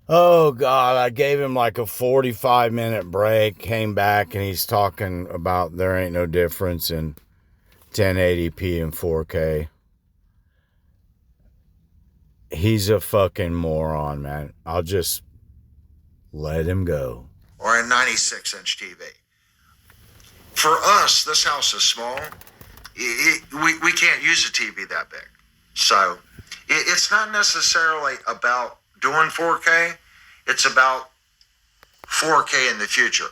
Oh God, I gave him like a 45-minute break, came back, and he's talking about there ain't no difference in 1080p and 4K. He's a fucking moron, man. I'll just let him go. Or a 96-inch TV. For us, this house is small. We can't use a TV that big. So it's not necessarily about doing 4K. It's about 4K in the future.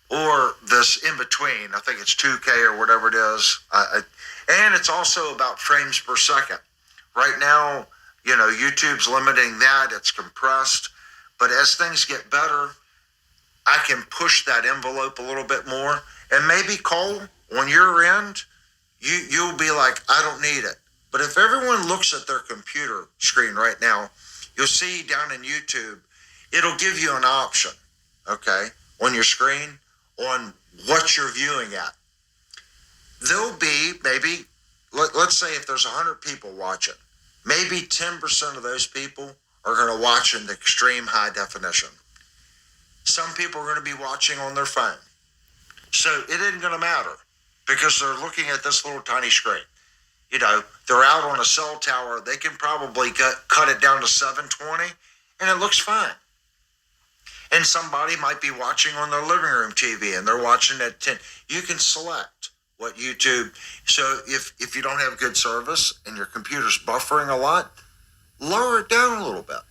Or this in between. I think it's 2K or whatever it is. And it's also about frames per second. Right now, YouTube's limiting that. It's compressed. But as things get better, I can push that envelope a little bit more. And maybe, Cole, on your end, you'll be like, I don't need it. But if everyone looks at their computer screen right now, you'll see down in YouTube, it'll give you an option, okay, on your screen on what you're viewing at. There'll be maybe, let's say if there's 100 people watching, maybe 10% of those people are going to watch in extreme high definition. Some people are going to be watching on their phone. So it isn't going to matter because they're looking at this little tiny screen. They're out on a cell tower. They can probably cut it down to 720 and it looks fine. And somebody might be watching on their living room TV and they're watching at 10. You can select what YouTube. So if you don't have good service and your computer's buffering a lot, lower it down a little bit.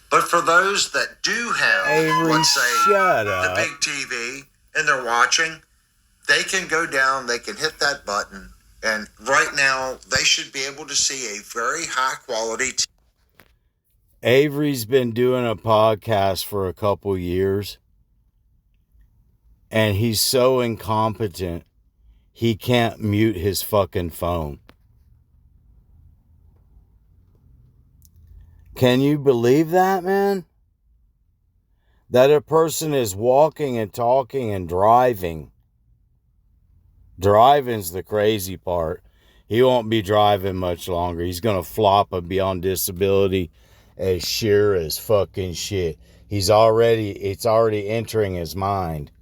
But for those that do have, Avery, let's say, the up. big TV and they're watching, they can go down, they can hit that button, and right now they should be able to see a very high quality Avery's been doing a podcast for a couple years, and he's so incompetent, he can't mute his fucking phone. Can you believe that, man? That a person is walking and talking and driving. Driving's the crazy part. He won't be driving much longer. He's going to flop and be on disability as sure as fucking shit. It's already entering his mind.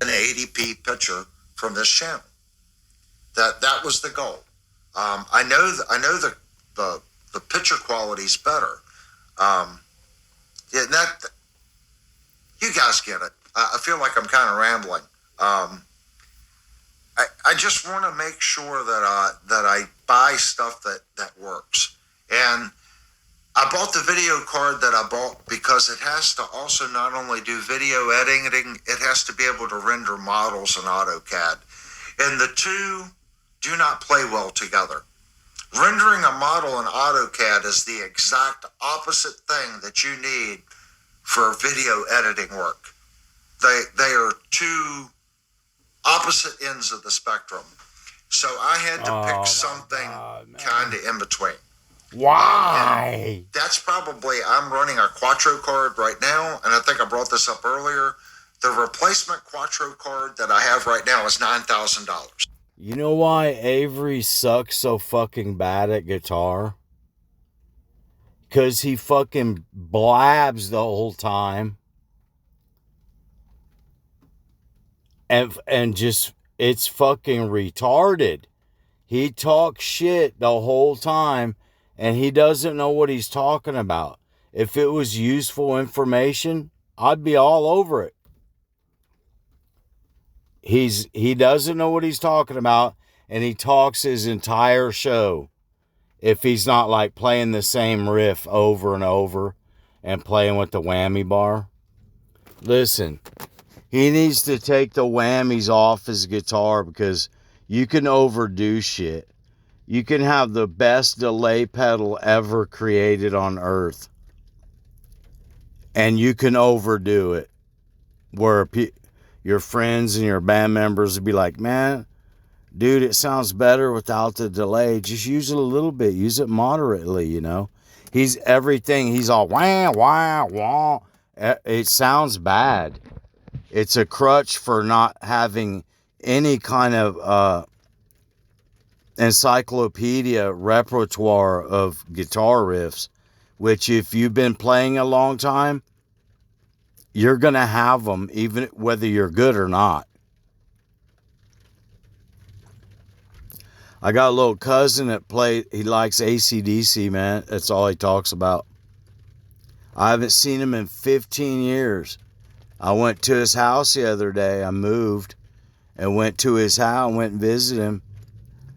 an 80p picture from this channel. That was the goal. I know the picture quality is better. You guys get it. I feel like I'm kind of rambling. I just want to make sure that I buy stuff that works. And I bought the video card that I bought because it has to also not only do video editing, it has to be able to render models in AutoCAD. And the two do not play well together. Rendering a model in AutoCAD is the exact opposite thing that you need for video editing work. They are two opposite ends of the spectrum. So I had to pick something kind of in between. Why? That's probably, I'm running a Quattro card right now, and I think I brought this up earlier. The replacement Quattro card that I have right now is $9,000. You know why Avery sucks so fucking bad at guitar? Because he fucking blabs the whole time. And just, it's fucking retarded. He talks shit the whole time, and he doesn't know what he's talking about. If it was useful information, I'd be all over it. He doesn't know what he's talking about, and he talks his entire show. If he's not like playing the same riff over and over and playing with the whammy bar. Listen, he needs to take the whammies off his guitar because you can overdo shit. You can have the best delay pedal ever created on earth, and you can overdo it where your friends and your band members would be like, man, dude, it sounds better without the delay. Just use it a little bit. Use it moderately, you know. He's everything. He's all wah, wah, wah. It sounds bad. It's a crutch for not having any kind of encyclopedia repertoire of guitar riffs which if you've been playing a long time, you're going to have them even whether you're good or not. I got a little cousin that he likes AC/DC, man. That's all he talks about. I haven't seen him in 15 years. I went to his house the other day. I moved and went to his house and went and visited him.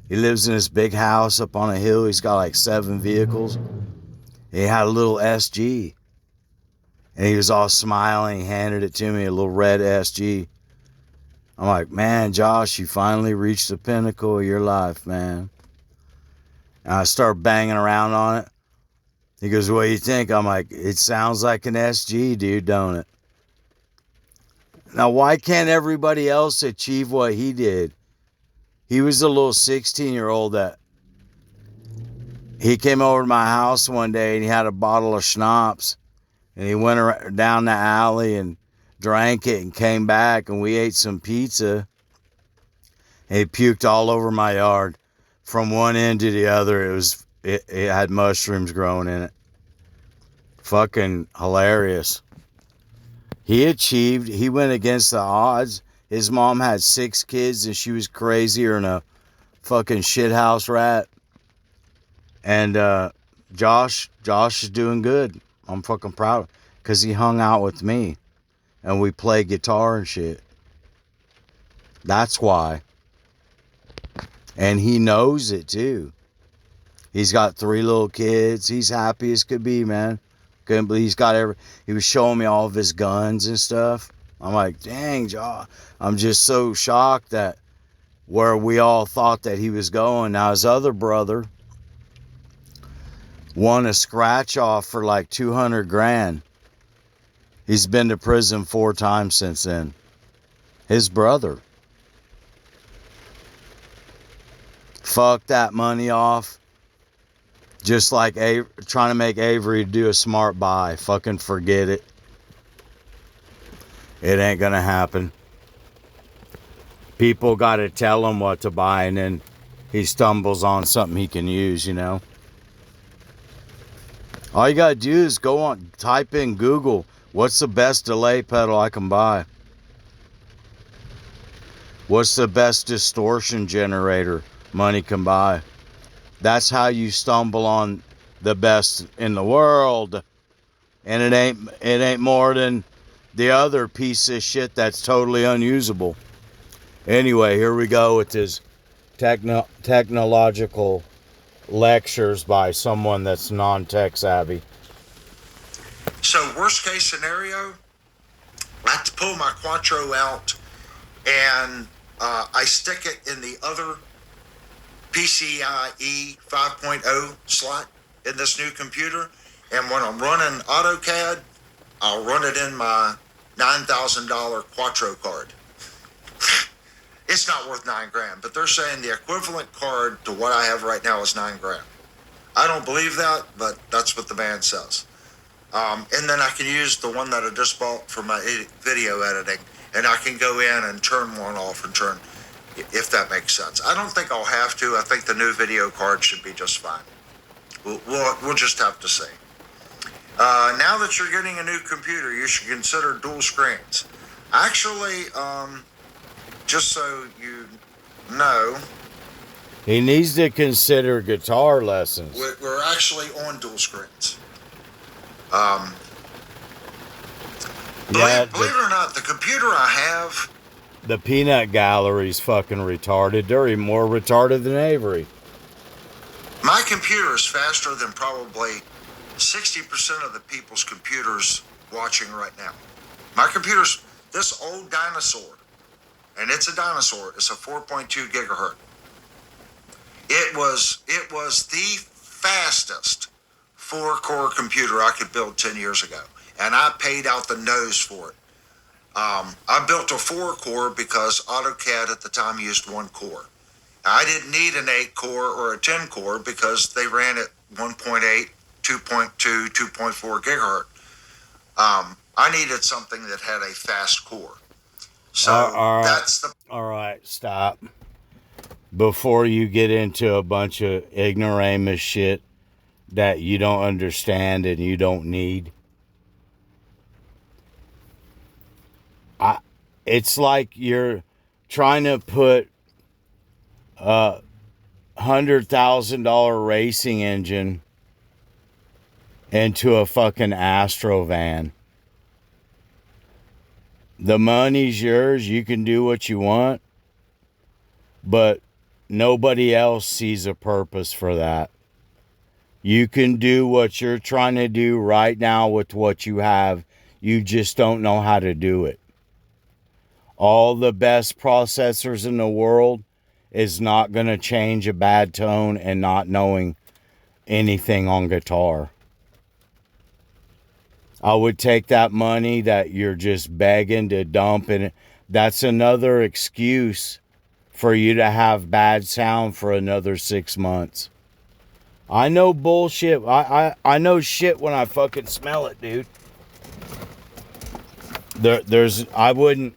He lives in this big house up on a hill. He's got like 7 vehicles. He had a little SG. And he was all smiling. He handed it to me, a little red SG. I'm like, man, Josh, you finally reached the pinnacle of your life, man. And I start banging around on it. He goes, what do you think? I'm like, it sounds like an SG, dude, don't it? Now, why can't everybody else achieve what he did? He was a little 16-year-old that he came over to my house one day and he had a bottle of schnapps. And he went down the alley and drank it and came back and we ate some pizza. And he puked all over my yard from one end to the other. It had mushrooms growing in it. Fucking hilarious. He went against the odds. His mom had 6 kids and she was crazier than a fucking shithouse rat. And Josh is doing good. I'm fucking proud because he hung out with me and we play guitar and shit. That's why. And he knows it too. He's got 3 little kids. He's happy as could be, man. Couldn't believe he was showing me all of his guns and stuff. I'm like, dang, Josh. I'm just so shocked that where we all thought that he was going. Now his other brother won a scratch off for like 200 grand. He's been to prison 4 times since then. His brother. Fuck that money off. Just like trying to make Avery do a smart buy. Fucking forget it. It ain't gonna happen. People gotta tell him what to buy and then he stumbles on something he can use, you know. All you gotta do is type in Google, what's the best delay pedal I can buy? What's the best distortion generator money can buy? That's how you stumble on the best in the world. And it ain't more than the other piece of shit that's totally unusable. Anyway, here we go with this technological lectures by someone that's non-tech savvy. So worst case scenario, I have to pull my Quattro out and I stick it in the other PCIe 5.0 slot in this new computer. And when I'm running AutoCAD, I'll run it in my $9,000 Quattro card. It's not worth $9,000, but they're saying the equivalent card to what I have right now is $9,000. I don't believe that, but that's what the man says. And then I can use the one that I just bought for my video editing, and I can go in and turn one off and turn, if that makes sense. I don't think I'll have to. I think the new video card should be just fine. We'll just have to see. Now that you're getting a new computer, you should consider dual screens. Actually, just so you know, he needs to consider guitar lessons. We're actually on dual screens. Believe it or not, the computer I have, the peanut gallery's fucking retarded. They're even more retarded than Avery. My computer is faster than probably 60% of the people's computers watching right now. My computer's this old dinosaur, and it's a dinosaur. It's a 4.2 gigahertz. It was the fastest 4-core computer I could build 10 years ago, and I paid out the nose for it. I built a 4-core because AutoCAD at the time used 1 core. I didn't need an 8-core or a 10-core because they ran at 1.8, 2.2, 2.4 gigahertz. I needed something that had a fast core. So that's the... All right, stop. Before you get into a bunch of ignoramus shit, that you don't understand and you don't need. It's like you're trying to put a $100,000 racing engine into a fucking Astro van. The money's yours. You can do what you want, but nobody else sees a purpose for that. You can do what you're trying to do right now with what you have. You just don't know how to do it. All the best processors in the world is not going to change a bad tone and not knowing anything on guitar. I would take that money that you're just begging to dump, and that's another excuse for you to have bad sound for another 6 months. I know bullshit. I know shit when I fucking smell it, dude. I wouldn't.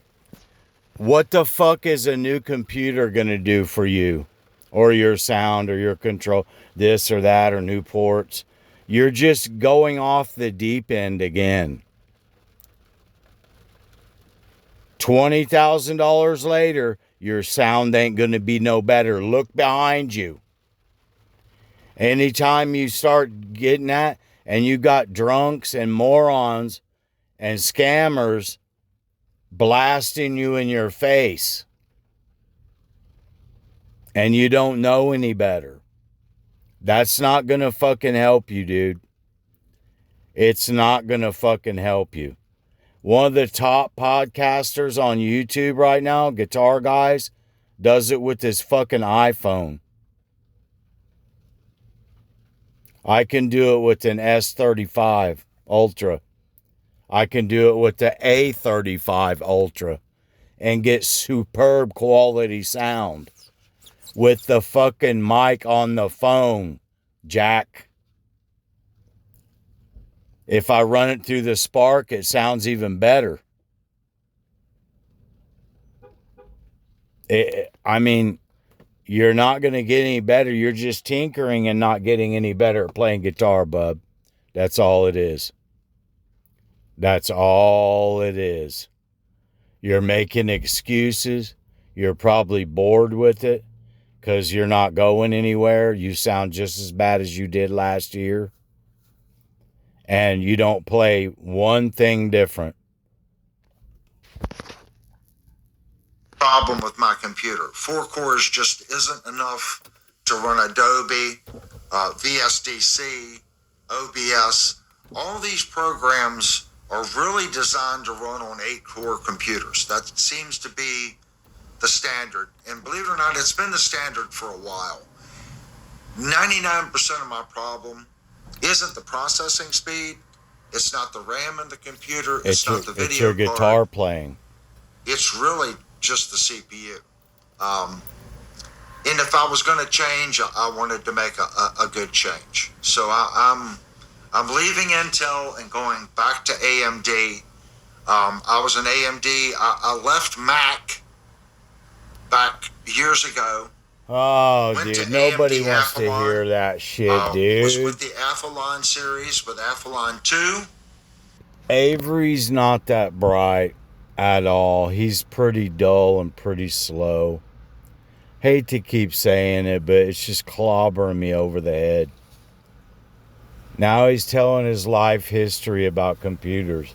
What the fuck is a new computer gonna do for you, or your sound, or your control, this or that, or new ports? You're just going off the deep end again. $20,000 later, your sound ain't gonna be no better. Look behind you. Anytime you start getting that, and you got drunks and morons and scammers blasting you in your face, and you don't know any better, that's not gonna fucking help you, dude. It's not gonna fucking help you. One of the top podcasters on YouTube right now, Guitar Guys, does it with his fucking iPhone. I can do it with an S35 Ultra. I can do it with the A35 Ultra and get superb quality sound with the fucking mic on the phone jack. If I run it through the Spark, it sounds even better. I mean, you're not going to get any better. You're just tinkering and not getting any better at playing guitar, bub. That's all it is. That's all it is. You're making excuses. You're probably bored with it because you're not going anywhere. You sound just as bad as you did last year. And you don't play one thing different. Problem with my computer. 4 cores just isn't enough to run Adobe, VSDC, OBS. All these programs are really designed to run on 8-core computers. That seems to be the standard. And believe it or not, it's been the standard for a while. 99% of my problem isn't the processing speed. It's not the RAM in the computer. It's not the video It's your guitar card. playing. It's really just the CPU. And if I was going to change, I wanted to make a good change. So I'm leaving Intel and going back to AMD. I was an AMD. I left Mac back years ago. Oh, Went dude, to nobody AMD wants to Athlon. hear that shit, dude. Was with the Athlon series, with Athlon 2. Avery's not that bright at all. He's pretty dull and pretty slow. Hate to keep saying it, but it's just clobbering me over the head. Now he's telling his life history about computers.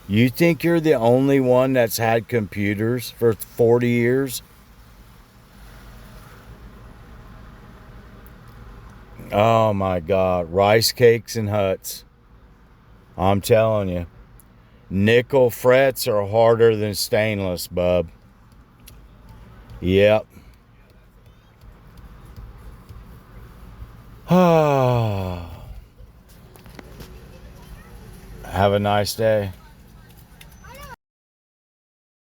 You think you're the only one that's had computers for 40 years? Oh my God. Rice cakes and huts. I'm telling you. Nickel frets are harder than stainless, bub. Yep. Have a nice day.